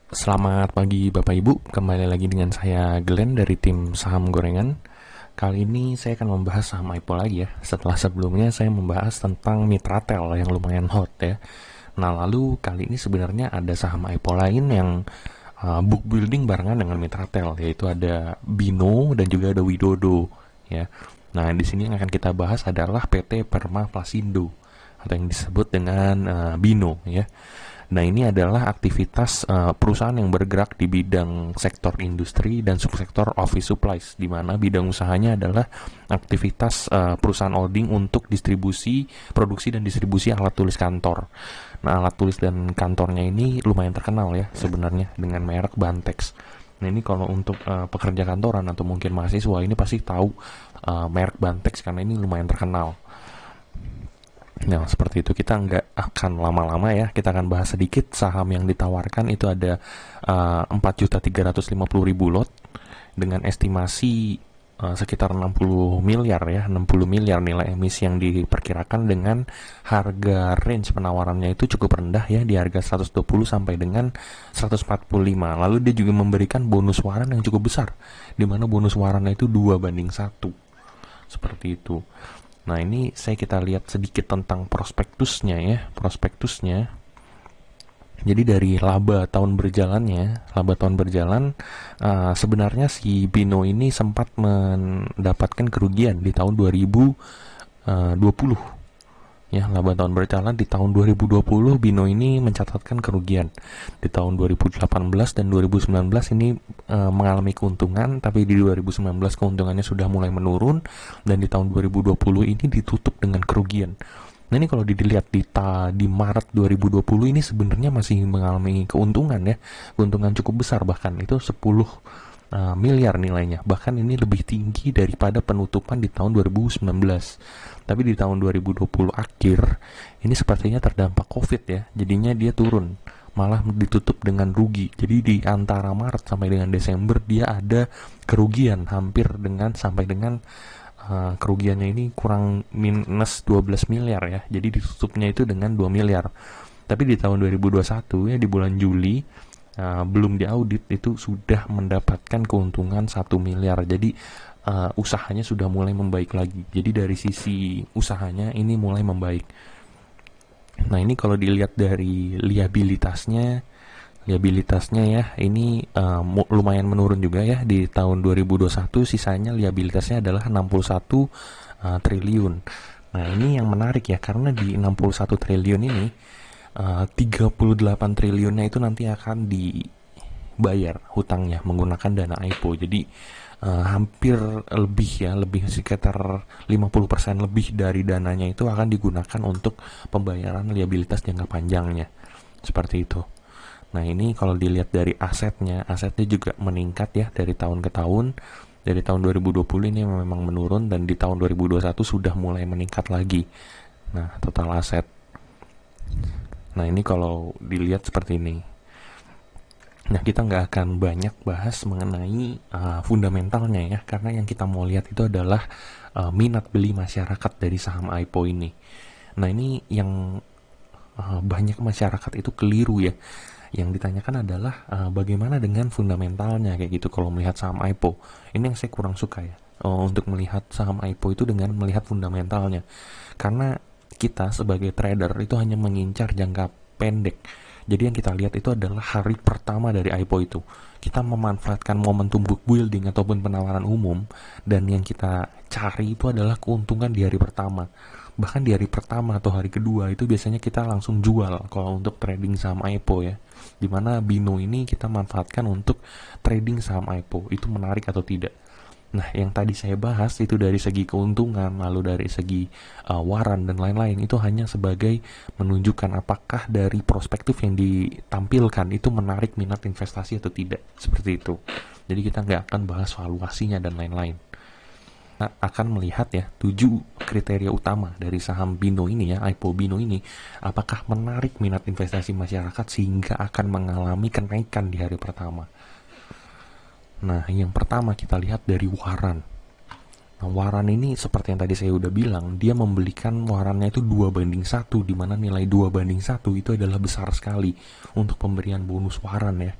Selamat pagi Bapak Ibu, kembali lagi dengan saya Glenn dari tim Saham Gorengan. Kali ini saya akan membahas saham IPO lagi ya, setelah sebelumnya saya membahas tentang Mitratel yang lumayan hot ya. Nah lalu kali ini sebenarnya ada saham IPO lain yang book building barengan dengan Mitratel, yaitu ada Bino dan juga ada Widodo ya. Nah di sini yang akan kita bahas adalah PT Perma Plasindo atau yang disebut dengan Bino ya. Nah, ini adalah aktivitas perusahaan yang bergerak di bidang sektor industri dan subsektor office supplies, di mana bidang usahanya adalah aktivitas perusahaan holding untuk distribusi, produksi dan distribusi alat tulis kantor. Nah, alat tulis dan kantornya ini lumayan terkenal ya sebenarnya dengan merek Bantex. Nah, ini kalau untuk pekerja kantoran atau mungkin mahasiswa ini pasti tahu merek Bantex karena ini lumayan terkenal. Nah, seperti itu kita nggak akan lama-lama ya, kita akan bahas sedikit saham yang ditawarkan itu ada 4.350.000 lot dengan estimasi sekitar 60 miliar ya, 60 miliar nilai emisi yang diperkirakan dengan harga range penawarannya itu cukup rendah ya, di harga 120 sampai dengan 145. Lalu dia juga memberikan bonus waran yang cukup besar, di mana bonus warannya itu 2:1. Seperti itu. Nah, ini kita lihat sedikit tentang prospektusnya ya, prospektusnya. Jadi dari laba tahun berjalan, sebenarnya si Bino ini sempat mendapatkan kerugian di tahun 2020. Ya, laba tahun berjalan di tahun 2020 Bino ini mencatatkan kerugian. Di tahun 2018 dan 2019 ini mengalami keuntungan, tapi di 2019 keuntungannya sudah mulai menurun dan di tahun 2020 ini ditutup dengan kerugian. Nah, ini kalau dilihat di Maret 2020 ini sebenarnya masih mengalami keuntungan ya. Keuntungan cukup besar, bahkan itu 10 miliar nilainya. Bahkan ini lebih tinggi daripada penutupan di tahun 2019. Tapi di tahun 2020 akhir ini sepertinya terdampak Covid ya. Jadinya dia turun, malah ditutup dengan rugi. Jadi di antara Maret sampai dengan Desember dia ada kerugian hampir dengan sampai dengan kerugiannya ini kurang minus 12 miliar ya. Jadi ditutupnya itu dengan 2 miliar. Tapi di tahun 2021 ya, di bulan Juli belum diaudit itu sudah mendapatkan keuntungan 1 miliar. Jadi usahanya sudah mulai membaik lagi. Jadi dari sisi usahanya ini mulai membaik. Nah, ini kalau dilihat dari liabilitasnya ya, ini lumayan menurun juga ya. Di tahun 2021 sisanya liabilitasnya adalah 61 triliun. Nah, ini yang menarik ya, karena di 61 triliun ini 38 triliunnya itu nanti akan dibayar hutangnya menggunakan dana IPO. Jadi hampir lebih sekitar 50% lebih dari dananya itu akan digunakan untuk pembayaran liabilitas jangka panjangnya. Seperti itu. Nah, ini kalau dilihat dari asetnya juga meningkat ya dari tahun ke tahun. Dari tahun 2020 ini memang menurun dan di tahun 2021 sudah mulai meningkat lagi. Nah, total aset. Nah, ini kalau dilihat seperti ini. Nah, kita nggak akan banyak bahas mengenai fundamentalnya ya, karena yang kita mau lihat itu adalah minat beli masyarakat dari saham IPO ini. Nah, ini yang banyak masyarakat itu keliru ya. Yang ditanyakan adalah bagaimana dengan fundamentalnya kayak gitu kalau melihat saham IPO. Ini yang saya kurang suka ya, untuk melihat saham IPO itu dengan melihat fundamentalnya. Karena kita sebagai trader itu hanya mengincar jangka pendek. Jadi yang kita lihat itu adalah hari pertama dari IPO itu. Kita memanfaatkan momentum book building ataupun penawaran umum, dan yang kita cari itu adalah keuntungan di hari pertama. Bahkan di hari pertama atau hari kedua itu biasanya kita langsung jual kalau untuk trading saham IPO ya. Dimana Bino ini kita manfaatkan untuk trading saham IPO. Itu menarik atau tidak? Nah, yang tadi saya bahas itu dari segi keuntungan, lalu dari segi waran dan lain-lain, itu hanya sebagai menunjukkan apakah dari perspektif yang ditampilkan itu menarik minat investasi atau tidak. Seperti itu. Jadi kita nggak akan bahas valuasinya dan lain-lain. Nah, akan melihat ya 7 kriteria utama dari saham Bino ini ya, IPO Bino ini, apakah menarik minat investasi masyarakat sehingga akan mengalami kenaikan di hari pertama. Nah, yang pertama kita lihat dari waran. Nah, waran ini seperti yang tadi saya udah bilang, dia membelikan warannya itu 2:1, di mana nilai 2:1 itu adalah besar sekali untuk pemberian bonus waran ya.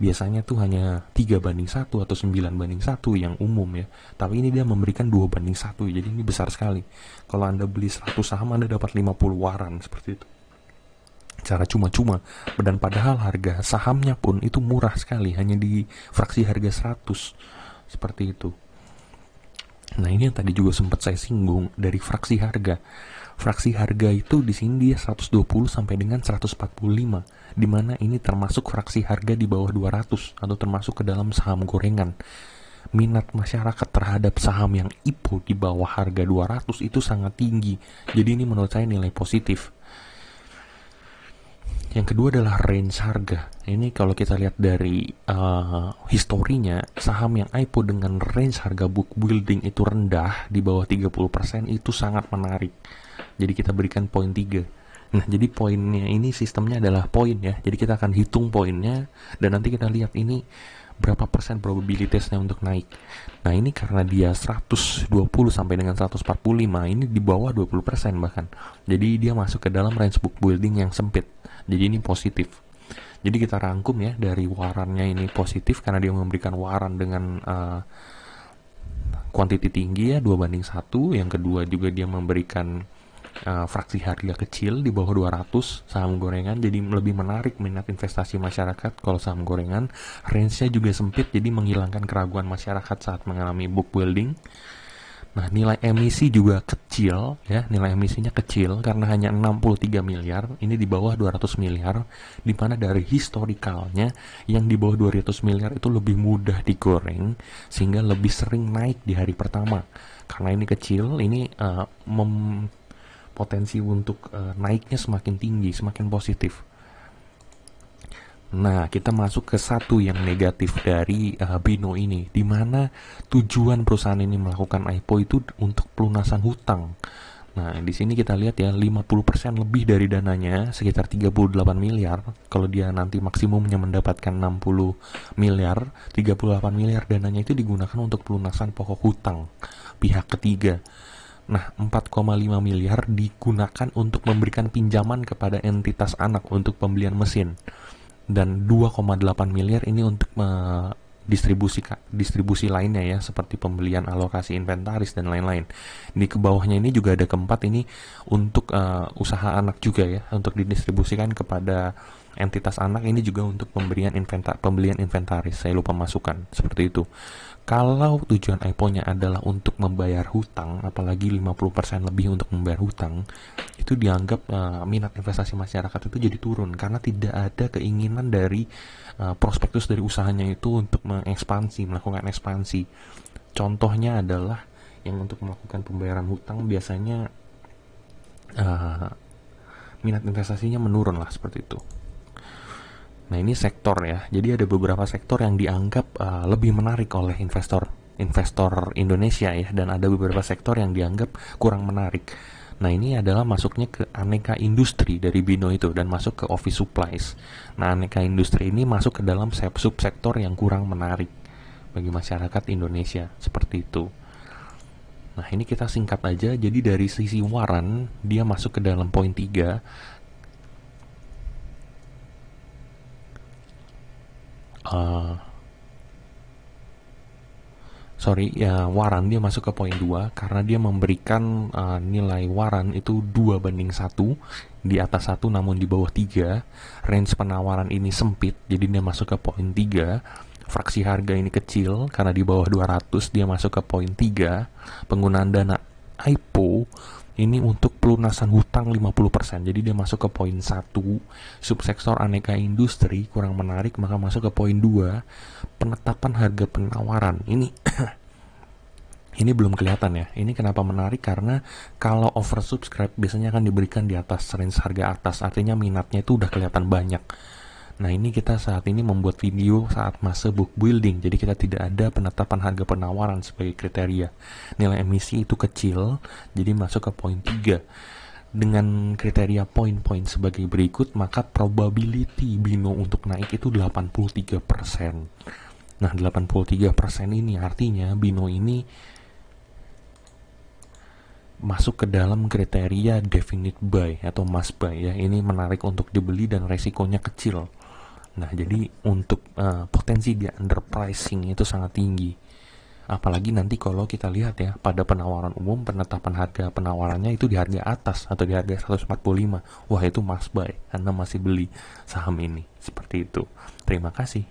Biasanya tuh hanya 3:1 atau 9:1 yang umum ya. Tapi ini dia memberikan 2:1, jadi ini besar sekali. Kalau Anda beli 100 saham, Anda dapat 50 waran, seperti itu. Cara cuma-cuma, dan padahal harga sahamnya pun itu murah sekali, hanya di fraksi harga 100, seperti itu. Nah, ini yang tadi juga sempat saya singgung dari fraksi harga. Fraksi harga itu di sini dia 120 sampai dengan 145, di mana ini termasuk fraksi harga di bawah 200 atau termasuk ke dalam saham gorengan. Minat masyarakat terhadap saham yang IPO di bawah harga 200 itu sangat tinggi. Jadi ini menurut saya nilai positif. Yang kedua adalah range harga. Ini kalau kita lihat dari historinya, saham yang IPO dengan range harga book building itu rendah, di bawah 30%, itu sangat menarik. Jadi kita berikan poin 3. Nah, jadi poinnya ini sistemnya adalah poin ya. Jadi kita akan hitung poinnya, dan nanti kita lihat ini berapa persen probabilitasnya untuk naik. Nah, ini karena dia 120 sampai dengan 145, ini di bawah 20% bahkan. Jadi dia masuk ke dalam range book building yang sempit. Jadi ini positif. Jadi kita rangkum ya, dari warannya ini positif karena dia memberikan waran dengan kuantiti tinggi ya, 2:1. Yang kedua juga dia memberikan fraksi harga kecil di bawah 200 saham gorengan, jadi lebih menarik minat investasi masyarakat. Kalau saham gorengan range-nya juga sempit, jadi menghilangkan keraguan masyarakat saat mengalami book building. Nah, nilai emisi juga kecil ya, nilai emisinya kecil karena hanya 63 miliar, ini di bawah 200 miliar, di mana dari historikalnya yang di bawah 200 miliar itu lebih mudah digoreng sehingga lebih sering naik di hari pertama. Karena ini kecil, ini potensi untuk naiknya semakin tinggi, semakin positif. Nah, kita masuk ke satu yang negatif dari Bino ini, di mana tujuan perusahaan ini melakukan IPO itu untuk pelunasan hutang. Nah, di sini kita lihat ya, 50% lebih dari dananya, sekitar 38 miliar. Kalau dia nanti maksimumnya mendapatkan 60 miliar, 38 miliar dananya itu digunakan untuk pelunasan pokok hutang pihak ketiga. Nah, 4,5 miliar digunakan untuk memberikan pinjaman kepada entitas anak untuk pembelian mesin. Dan 2,8 miliar ini untuk distribusi lainnya ya, seperti pembelian alokasi inventaris dan lain-lain. Di kebawahnya ini juga ada keempat, ini untuk usaha anak juga ya, untuk didistribusikan kepada entitas anak. Ini juga untuk pembelian inventaris, saya lupa masukkan, seperti itu. Kalau tujuan IPO-nya adalah untuk membayar hutang, apalagi 50% lebih untuk membayar hutang, itu dianggap minat investasi masyarakat itu jadi turun karena tidak ada keinginan dari prospektus dari usahanya itu untuk melakukan ekspansi. Contohnya adalah yang untuk melakukan pembayaran hutang biasanya minat investasinya menurun lah, seperti itu. Nah, ini sektor ya. Jadi ada beberapa sektor yang dianggap lebih menarik oleh investor Indonesia ya, dan ada beberapa sektor yang dianggap kurang menarik. Nah, ini adalah masuknya ke aneka industri dari Bino itu dan masuk ke office supplies. Nah, aneka industri ini masuk ke dalam subsektor yang kurang menarik bagi masyarakat Indonesia, seperti itu. Nah, ini kita singkat aja. Jadi dari sisi waran, dia masuk ke dalam poin 3. Waran dia masuk ke poin 2 karena dia memberikan nilai waran itu 2:1, di atas 1 namun di bawah 3. Range penawaran ini sempit, jadi dia masuk ke poin 3. Fraksi harga ini kecil karena di bawah 200, dia masuk ke poin 3. Penggunaan dana IPO ini untuk pelunasan hutang 50%, jadi dia masuk ke poin 1. Subsektor aneka industri kurang menarik, maka masuk ke poin 2. Penetapan harga penawaran ini ini belum kelihatan ya. Ini kenapa menarik, karena kalau oversubscribe biasanya akan diberikan di atas range harga atas, artinya minatnya itu udah kelihatan banyak. Nah, ini kita saat ini membuat video saat masa book building, jadi kita tidak ada penetapan harga penawaran sebagai kriteria. Nilai emisi itu kecil, jadi masuk ke poin 3. Dengan kriteria poin-poin sebagai berikut, maka probability Bino untuk naik itu 83%. Nah, 83% ini artinya Bino ini masuk ke dalam kriteria definite buy atau must buy ya. Ini menarik untuk dibeli dan resikonya kecil. Nah, jadi untuk potensi dia underpricing itu sangat tinggi. Apalagi nanti kalau kita lihat ya, pada penawaran umum penetapan harga penawarannya itu di harga atas atau di harga 145. Wah, itu must buy, Anda masih beli saham ini. Seperti itu. Terima kasih.